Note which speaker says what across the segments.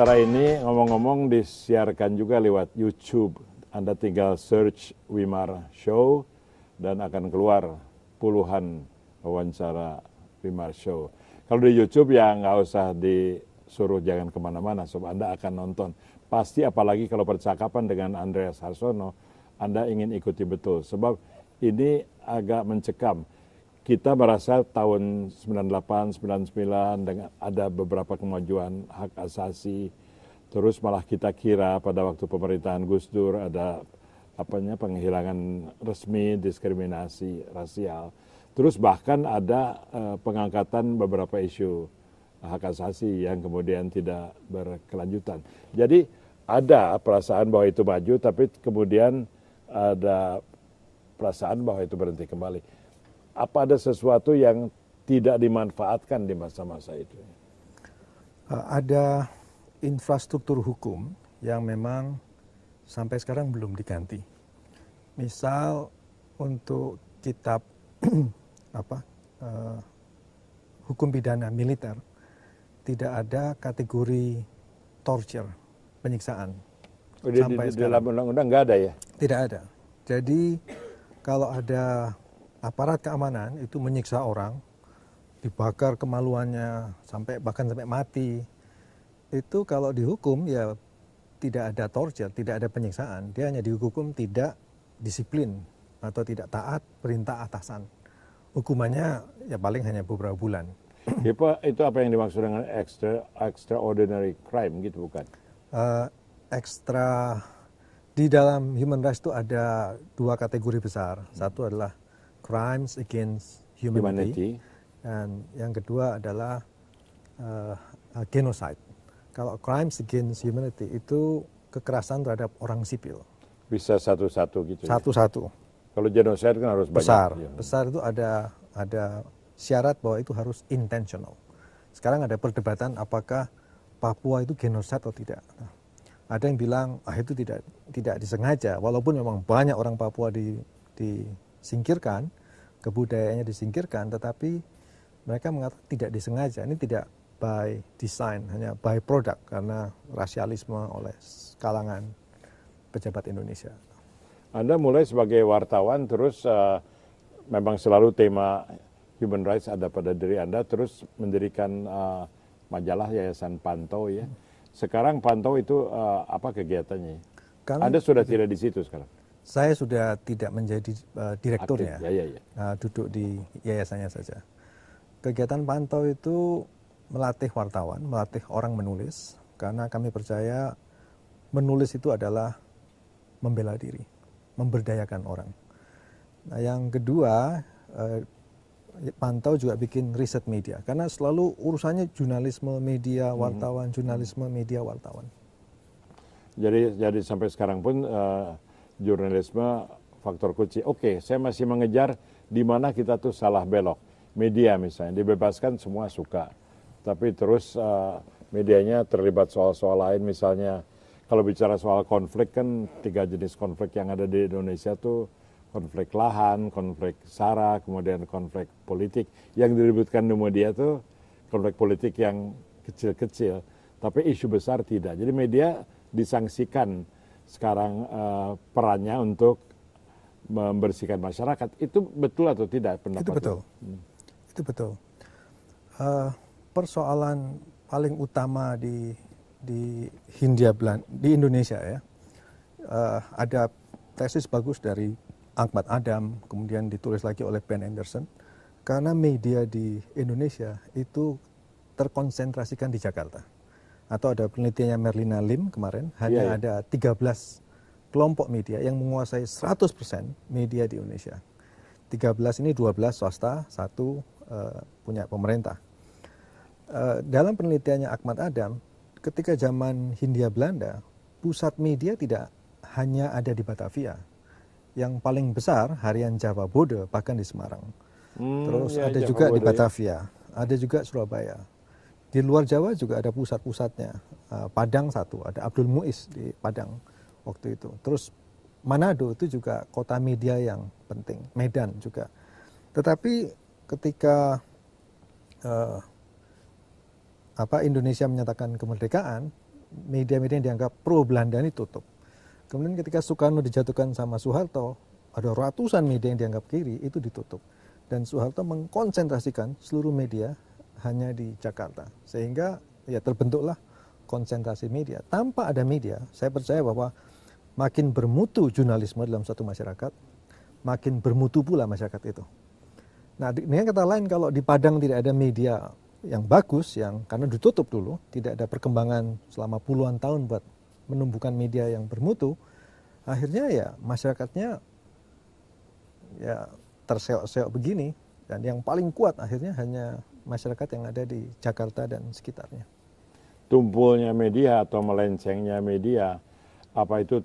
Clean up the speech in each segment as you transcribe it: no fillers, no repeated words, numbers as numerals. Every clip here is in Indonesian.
Speaker 1: acara ini ngomong-ngomong disiarkan juga lewat YouTube. Anda tinggal search Wimar Show dan akan keluar puluhan wawancara Wimar Show. Kalau di YouTube ya nggak usah disuruh jangan kemana-mana, sebab Anda akan nonton. Pasti apalagi kalau percakapan dengan Andreas Harsono, Anda ingin ikuti betul. Sebab ini agak mencekam. Kita merasa tahun 98, 99 dengan ada beberapa kemajuan hak asasi. Terus malah kita kira pada waktu pemerintahan Gus Dur ada penghilangan resmi, diskriminasi rasial. Terus bahkan ada pengangkatan beberapa isu hak asasi yang kemudian tidak berkelanjutan. Jadi ada perasaan bahwa itu maju, tapi kemudian ada perasaan bahwa itu berhenti kembali. Apa ada sesuatu yang tidak dimanfaatkan di masa-masa itu?
Speaker 2: Ada infrastruktur hukum yang memang sampai sekarang belum diganti. Misal untuk kitab hukum pidana militer tidak ada kategori torture, penyiksaan.
Speaker 1: Sampai di dalam undang-undang nggak ada ya?
Speaker 2: Tidak ada. Jadi kalau ada aparat keamanan itu menyiksa orang, dibakar kemaluannya bahkan sampai mati, itu kalau dihukum ya tidak ada torture, tidak ada penyiksaan. Dia hanya dihukum tidak disiplin atau tidak taat perintah atasan. Hukumannya ya paling hanya beberapa bulan.
Speaker 1: Itu apa yang dimaksud dengan extraordinary crime gitu bukan?
Speaker 2: Di dalam human rights itu ada dua kategori besar. Satu adalah crimes against humanity. Dan yang kedua adalah genocide. Kalau crimes against humanity itu kekerasan terhadap orang sipil.
Speaker 1: Bisa satu-satu gitu.
Speaker 2: Satu-satu.
Speaker 1: Ya? Kalau genocide kan harus
Speaker 2: besar.
Speaker 1: Banyak.
Speaker 2: Besar itu ada syarat bahwa itu harus intentional. Sekarang ada perdebatan apakah Papua itu genocide atau tidak. Nah, ada yang bilang itu tidak disengaja, walaupun memang banyak orang Papua disingkirkan, kebudayaannya disingkirkan, tetapi mereka mengatakan tidak disengaja. Ini tidak by design, hanya by product karena rasialisme oleh kalangan pejabat Indonesia.
Speaker 1: Anda mulai sebagai wartawan, terus memang selalu tema human rights ada pada diri Anda, terus mendirikan majalah Yayasan Pantau ya. Sekarang Pantau itu apa kegiatannya? Anda sudah tidak di situ sekarang?
Speaker 2: Saya sudah tidak menjadi direkturnya, duduk di yayasannya saja. Kegiatan Pantau itu melatih wartawan, melatih orang menulis, karena kami percaya menulis itu adalah membela diri, memberdayakan orang. Nah, yang kedua, Pantau juga bikin riset media, karena selalu urusannya jurnalisme media wartawan, jurnalisme media wartawan.
Speaker 1: Jadi sampai sekarang pun jurnalisme faktor kunci. Oke, saya masih mengejar di mana kita tuh salah belok. Media misalnya dibebaskan semua suka, tapi terus medianya terlibat soal-soal lain. Misalnya kalau bicara soal konflik kan 3 jenis konflik yang ada di Indonesia tuh konflik lahan, konflik SARA, kemudian konflik politik. Yang diributkan di media tuh konflik politik yang kecil-kecil, tapi isu besar tidak. Jadi media disangsikan sekarang perannya untuk membersihkan masyarakat. Itu betul atau tidak pendapat?
Speaker 2: Itu betul. Itu betul. Persoalan paling utama di Hindia Belanda, di Indonesia ya, ada tesis bagus dari Ahmad Adam, kemudian ditulis lagi oleh Ben Anderson, karena media di Indonesia itu terkonsentrasikan di Jakarta. Atau ada penelitiannya Merlina Lim kemarin, hanya ada 13 kelompok media yang menguasai 100% media di Indonesia. 13 ini 12 swasta, 1 punya pemerintah. Dalam penelitiannya Ahmad Adam, ketika zaman Hindia Belanda, pusat media tidak hanya ada di Batavia. Yang paling besar harian Jawa Bode, bahkan di Semarang. Terus ada Jawa juga Bode, di Batavia, ada juga Surabaya. Di luar Jawa juga ada pusat-pusatnya. Padang satu, ada Abdul Muiz di Padang waktu itu. Terus Manado itu juga kota media yang penting, Medan juga. Tetapi ketika Indonesia menyatakan kemerdekaan, media-media yang dianggap pro Belanda ini tutup. Kemudian ketika Soekarno dijatuhkan sama Soeharto, ada ratusan media yang dianggap kiri, itu ditutup. Dan Soeharto mengkonsentrasikan seluruh media hanya di Jakarta. Sehingga ya terbentuklah konsentrasi media. Tanpa ada media, saya percaya bahwa makin bermutu jurnalisme dalam suatu masyarakat, makin bermutu pula masyarakat itu. Nah, dengan kata lain, kalau di Padang tidak ada media yang bagus, yang karena ditutup dulu, tidak ada perkembangan selama puluhan tahun buat menumbuhkan media yang bermutu, akhirnya ya masyarakatnya ya terseok-seok begini, dan yang paling kuat akhirnya hanya masyarakat yang ada di Jakarta dan sekitarnya.
Speaker 1: Tumpulnya media atau melencengnya media, apa itu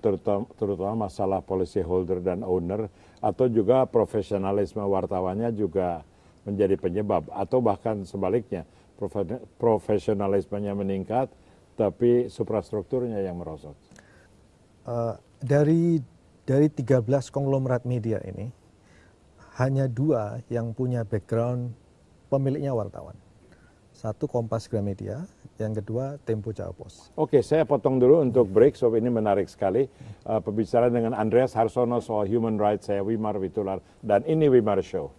Speaker 1: terutama masalah policy holder dan owner, atau juga profesionalisme wartawannya juga menjadi penyebab, atau bahkan sebaliknya, profesionalismenya meningkat tapi suprastrukturnya yang merosot.
Speaker 2: Dari 13 konglomerat media ini, hanya 2 yang punya background pemiliknya wartawan. Satu Kompas Gramedia, yang kedua Tempo Jawa Pos.
Speaker 1: Oke, saya potong dulu untuk break, sebab ini menarik sekali. Pembicaraan dengan Andreas Harsono soal human rights, saya Wimar Witular, dan ini Wimar Show.